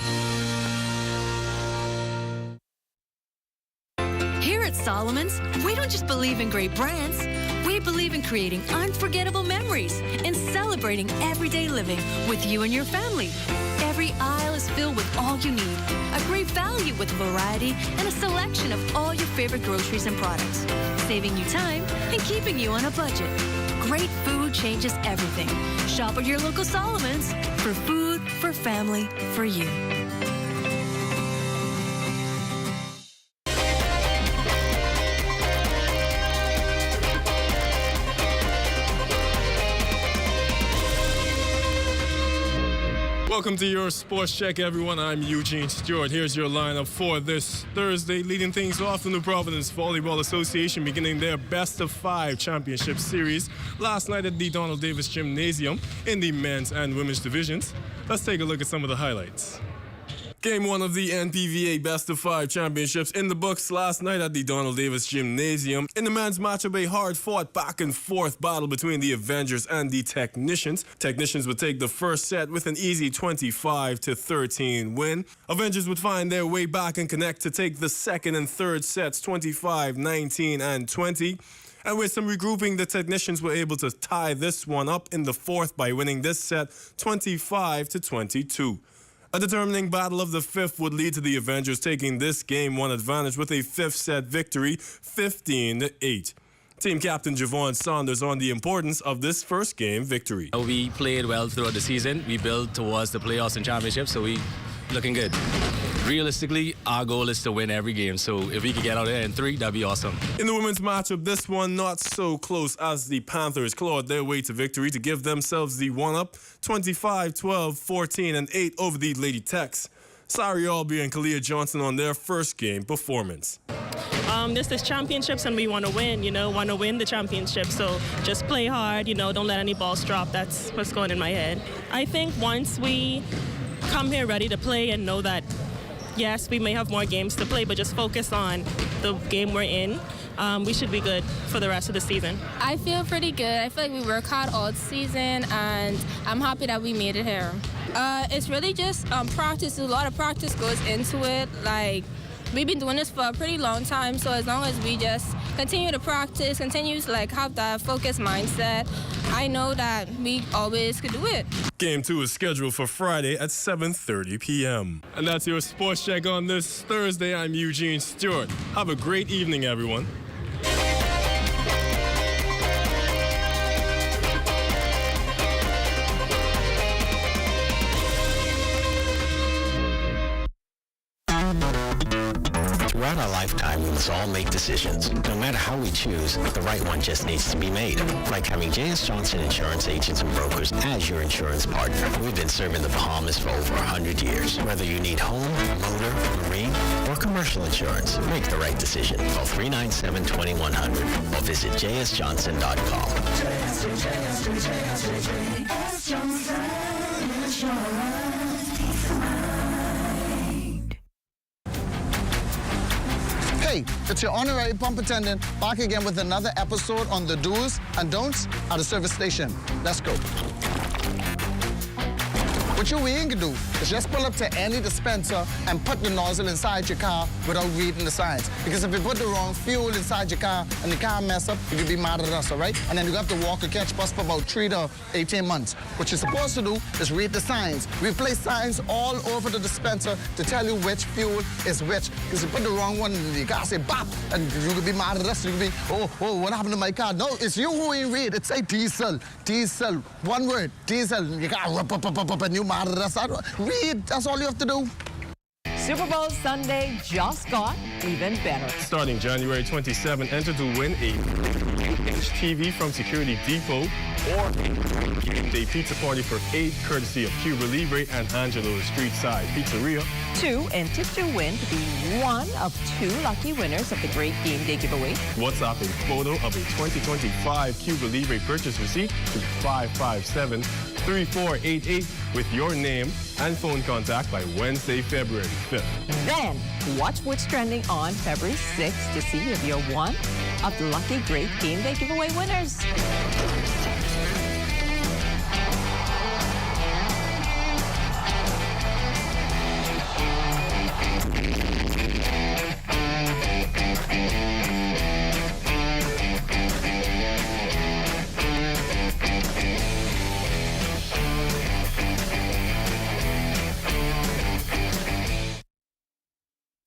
Here at Solomon's, we don't just believe in great brands. We believe in creating unforgettable memories and celebrating everyday living with you and your family. Every aisle is filled with all you need. A great value with variety and a selection of all your favorite groceries and products. Saving you time and keeping you on a budget. Great food changes everything. Shop at your local Solomon's for food, for family, for you. Welcome to your Sports Check, everyone. I'm Eugene Stewart. Here's your lineup for this Thursday. Leading things off, the New Providence Volleyball Association beginning their Best of 5 Championship Series last night at the Donald Davis Gymnasium in the men's and women's divisions. Let's take a look at some of the highlights. Game 1 of the NPVA Best of 5 Championships in the books last night at the Donald Davis Gymnasium. In the men's matchup, a hard-fought back-and-forth battle between the Avengers and the Technicians. Technicians would take the first set with an easy 25-13 win. Avengers would find their way back and connect to take the second and third sets 25, 19, and 20. And with some regrouping, the Technicians were able to tie this one up in the fourth by winning this set 25-22. A determining battle of the fifth would lead to the Avengers taking this Game 1 advantage with a fifth set victory, 15-8. Team captain Javon Saunders on the importance of this first game victory. We played well throughout the season. We built towards the playoffs and championships, so we looking good. Realistically, our goal is to win every game, so if we could get out there in 3, that'd be awesome. In the women's matchup, this one not so close as the Panthers clawed their way to victory to give themselves the one-up, 25-12, 14, and 8 over the Lady Techs. Sari Albee and Kalia Johnson on their first game performance. This is championships and we want to win, want to win the championship. So just play hard, don't let any balls drop. That's what's going in my head. I think once we come here ready to play and know that, yes, we may have more games to play, but just focus on the game we're in, we should be good for the rest of the season. I feel pretty good. I feel like we work hard all season, and I'm happy that we made it here. It's really just practice. A lot of practice goes into it. Like, we've been doing this for a pretty long time, so as long as we just continue to practice, continue to have that focused mindset, I know that we always could do it. Game 2 is scheduled for Friday at 7:30 p.m. And that's your Sports Check on this Thursday. I'm Eugene Stewart. Have a great evening, everyone. Throughout our lifetime, we must all make decisions. No matter how we choose, the right one just needs to be made. Like having J.S. Johnson Insurance Agents and Brokers as your insurance partner. We've been serving the Bahamas for over 100 years. Whether you need home, motor, marine, or commercial insurance, make the right decision. Call 397-2100 or visit jsjohnson.com. JS Johnson Hey, it's your honorary pump attendant back again with another episode on the do's and don'ts at a service station. Let's go. What you ain't gonna do is just pull up to any dispenser and put the nozzle inside your car without reading the signs. Because if you put the wrong fuel inside your car and the car mess up, you could be mad at us, all right? And then you have to walk or catch bus for about 3 to 18 months. What you're supposed to do is read the signs. We place signs all over the dispenser to tell you which fuel is which. Because you put the wrong one in the car, say bop, and you could be mad at us. You could be, oh, what happened to my car? No, it's you who ain't read. It say diesel, diesel, one word, diesel. You got up, and you mad at us. Read, that's all you have to do. Super Bowl Sunday just got even better. Starting January 27, enter to win a 3-inch TV from Security Depot or a game day pizza party for 8 courtesy of Cuba Libre and Angelo's Street Side Pizzeria. 2, enter to win to be one of 2 lucky winners of the Great Game Day giveaway. WhatsApp a photo of a 2025 Cuba Libre purchase receipt to 557-3488 with your name and phone contact by Wednesday, February 5th. Then, watch what's trending on February 6th to see if you're one of the lucky Great Game Day giveaway winners.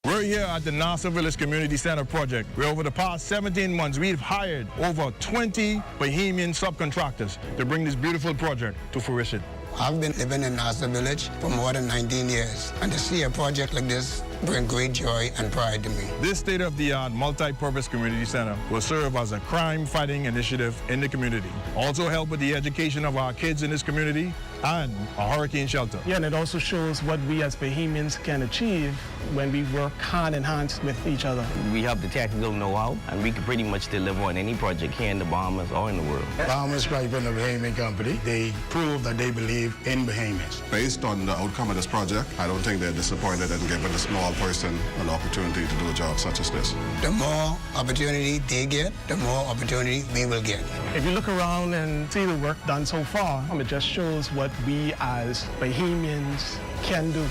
We're here at the Nassau Village Community Center project, where over the past 17 months, we've hired over 20 Bahamian subcontractors to bring this beautiful project to fruition. I've been living in Nassau Village for more than 19 years, and to see a project like this bring great joy and pride to me. This state-of-the-art multi-purpose community center will serve as a crime-fighting initiative in the community. Also help with the education of our kids in this community and a hurricane shelter. Yeah, and it also shows what we as Bahamians can achieve when we work hand in hand with each other. We have the technical know-how, and we can pretty much deliver on any project here in the Bahamas or in the world. Bahamas Stripe and the Bahamian Company, they prove that they believe in Bahamians. Based on the outcome of this project, I don't think they're disappointed in giving a small person an opportunity to do a job such as this. The more opportunity they get, the more opportunity we will get. If you look around and see the work done so far, it just shows what we as Bahamians can do.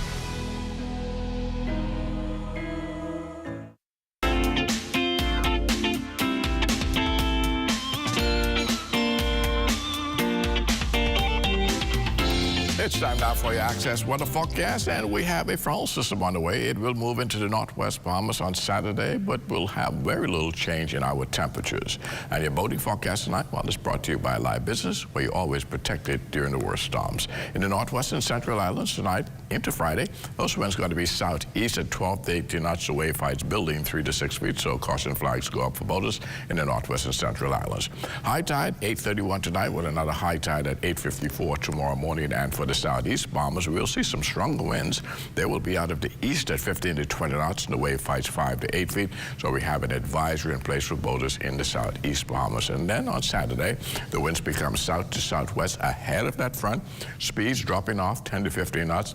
It's time now for your Access Weather Forecast, and we have a frontal system on the way. It will move into the northwest Bahamas on Saturday, but will have very little change in our temperatures. And your boating forecast tonight, well, is brought to you by Live Business, where you're always protected during the worst storms. In the northwest and central islands tonight into Friday, those winds going to be southeast at 12 to 18 knots. The wave heights building 3 to 6 feet, so caution flags go up for boaters in the northwest and central islands. High tide, 8:31 tonight, with another high tide at 8:54 tomorrow morning. And for the southeast Bahamas, we'll see some stronger winds. They will be out of the east at 15 to 20 knots, and the wave heights 5 to 8 feet. So we have an advisory in place for boaters in the southeast Bahamas. And then on Saturday, the winds become south to southwest ahead of that front. Speeds dropping off 10 to 15 knots.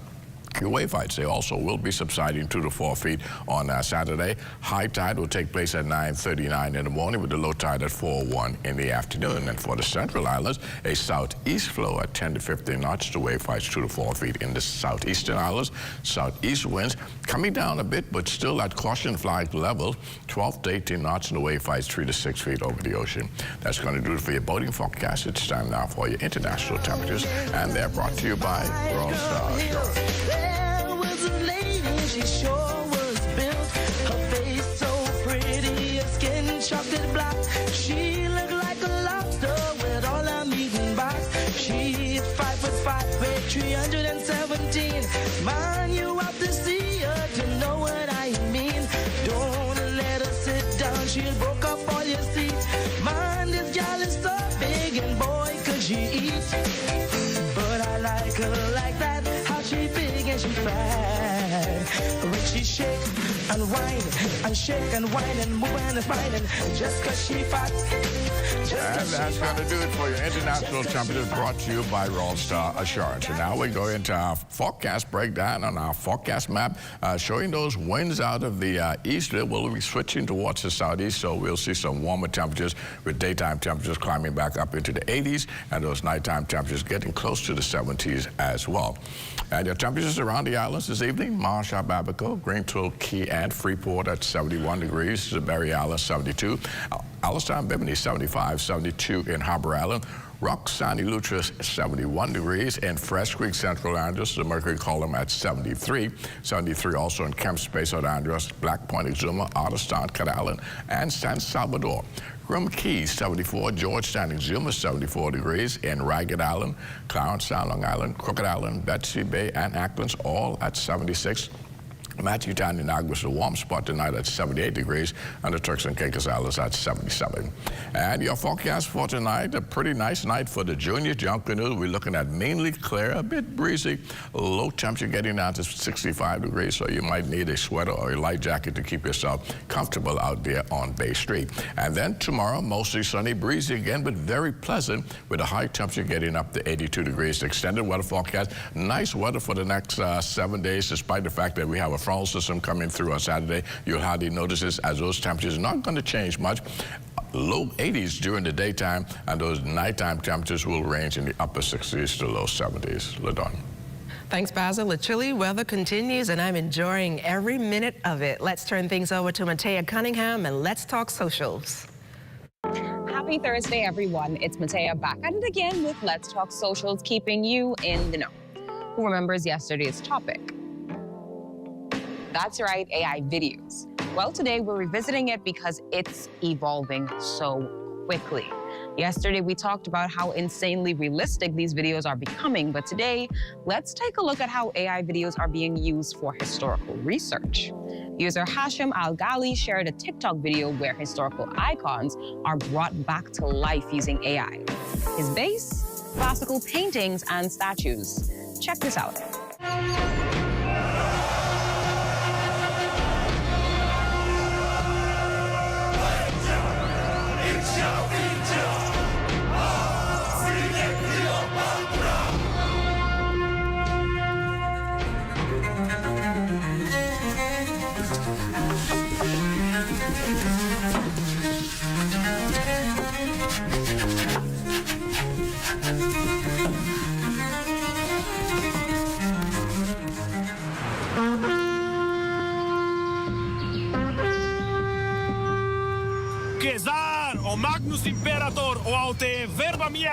Your wave heights, they also will be subsiding 2 to 4 feet on Saturday. High tide will take place at 9:39 in the morning with the low tide at 4:01 in the afternoon. And for the central islands, a southeast flow at 10 to 15 knots. The wave heights 2 to 4 feet in the southeastern islands. Southeast winds coming down a bit, but still at caution flag level, 12 to 18 knots, and the wave heights 3 to 6 feet over the ocean. That's going to do it for your boating forecast. It's time now for your international temperatures, and they're brought to you by World Star Insurance. She sure was built, her face so pretty, her skin chocolate black. She looked like a lobster with all her meat and box. She's 5'5", weighed 317. Man, you have to see her to know what I mean. Don't let her sit down, she'll broke up all your seats. Man, this gal is so big, and boy, could she eat. But I like her like that, how she big and she fat. When she shake and wine and shake and wine and move and spine and just cause she fat. And that's going to do it for your International Championship, brought to you by Roll Star Assurance. And now we go into our forecast breakdown on our forecast map, showing those winds out of the east. We'll be switching towards the southeast, so we'll see some warmer temperatures with daytime temperatures climbing back up into the 80s and those nighttime temperatures getting close to the 70s as well. And your temperatures around the islands this evening: Marshall, Abaco, Greenfield, Key, and Freeport at 71 degrees, Berry Island 72, Allenstown, Bimini 75, 72 in Harbor Island, Rock, Sandy, Eleuthera 71 degrees, and Fresh Creek, Central Andros, the Mercury Column at 73. 73 also in Kemp Space at Andros, Black Point, Exuma, Otterstown, Cut Island, and San Salvador. Grum Keys 74, Georgetown, Exuma 74 degrees, in Ragged Island, Clarence Sound, Long Island, Crooked Island, Betsy Bay, and Acklands all at 76. Matthew Town in Aguas, a warm spot tonight at 78 degrees, and the Turks and Caicos Islands at 77. And your forecast for tonight: a pretty nice night for the junior Junkanoo. We're looking at mainly clear, a bit breezy, low temperature getting down to 65 degrees, so you might need a sweater or a light jacket to keep yourself comfortable out there on Bay Street. And then tomorrow, mostly sunny, breezy again, but very pleasant, with a high temperature getting up to 82 degrees. Extended weather forecast: nice weather for the next 7 days, despite the fact that we have a frontal system coming through on Saturday. You'll hardly notice this, as those temperatures are not going to change much. Low 80s during the daytime, and those nighttime temperatures will range in the upper 60s to low 70s. LaDon. Thanks, Basil. The chilly weather continues, and I'm enjoying every minute of it. Let's turn things over to Matea Cunningham, and let's talk socials. Happy Thursday, everyone. It's Matea back at it again with Let's Talk Socials, keeping you in the know. Who remembers yesterday's topic? That's right, AI videos. Well, today we're revisiting it because it's evolving so quickly. Yesterday we talked about how insanely realistic these videos are becoming, but today let's take a look at how AI videos are being used for historical research. User Hashim Al-Ghali shared a TikTok video where historical icons are brought back to life using AI. His base? Classical paintings and statues. Check this out. Cezar, o Magnus Imperator, o aute verba mea,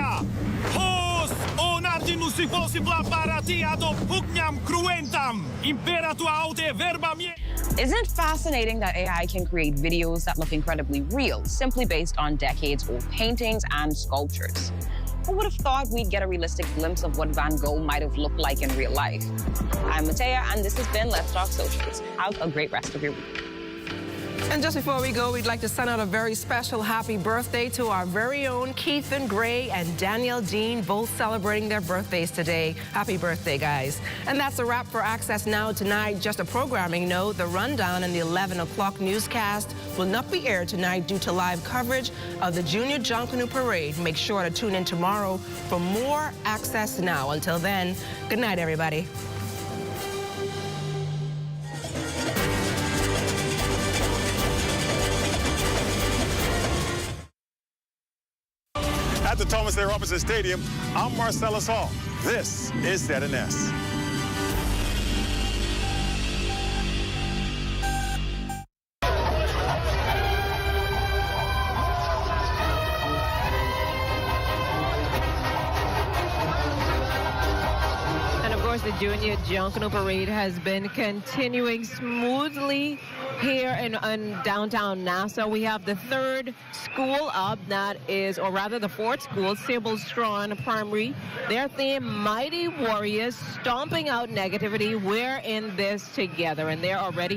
hos o nardinus possibla paratia do pugnam cruentam, imperator aute verba mea. Isn't it fascinating that AI can create videos that look incredibly real, simply based on decades-old paintings and sculptures? Who would have thought we'd get a realistic glimpse of what Van Gogh might have looked like in real life? I'm Matea, and this has been Let's Talk Socials. Have a great rest of your week. And just before we go, we'd like to send out a very special happy birthday to our very own Keithan Gray and Danielle Dean, both celebrating their birthdays today. Happy birthday, guys. And that's a wrap for Access Now tonight. Just a programming note, the rundown and the 11 o'clock newscast will not be aired tonight due to live coverage of the Junior Junkanoo Parade. Make sure to tune in tomorrow for more Access Now. Until then, good night, everybody. At the Thomas A. Robinson Stadium, I'm Marcellus Hall. This is ZNS. The Junior Junkanoo Parade has been continuing smoothly here in downtown Nassau. We have the third school up, that is, or rather the fourth school, Sybil Strawn Primary. Their theme, Mighty Warriors, stomping out negativity. We're in this together, and they're already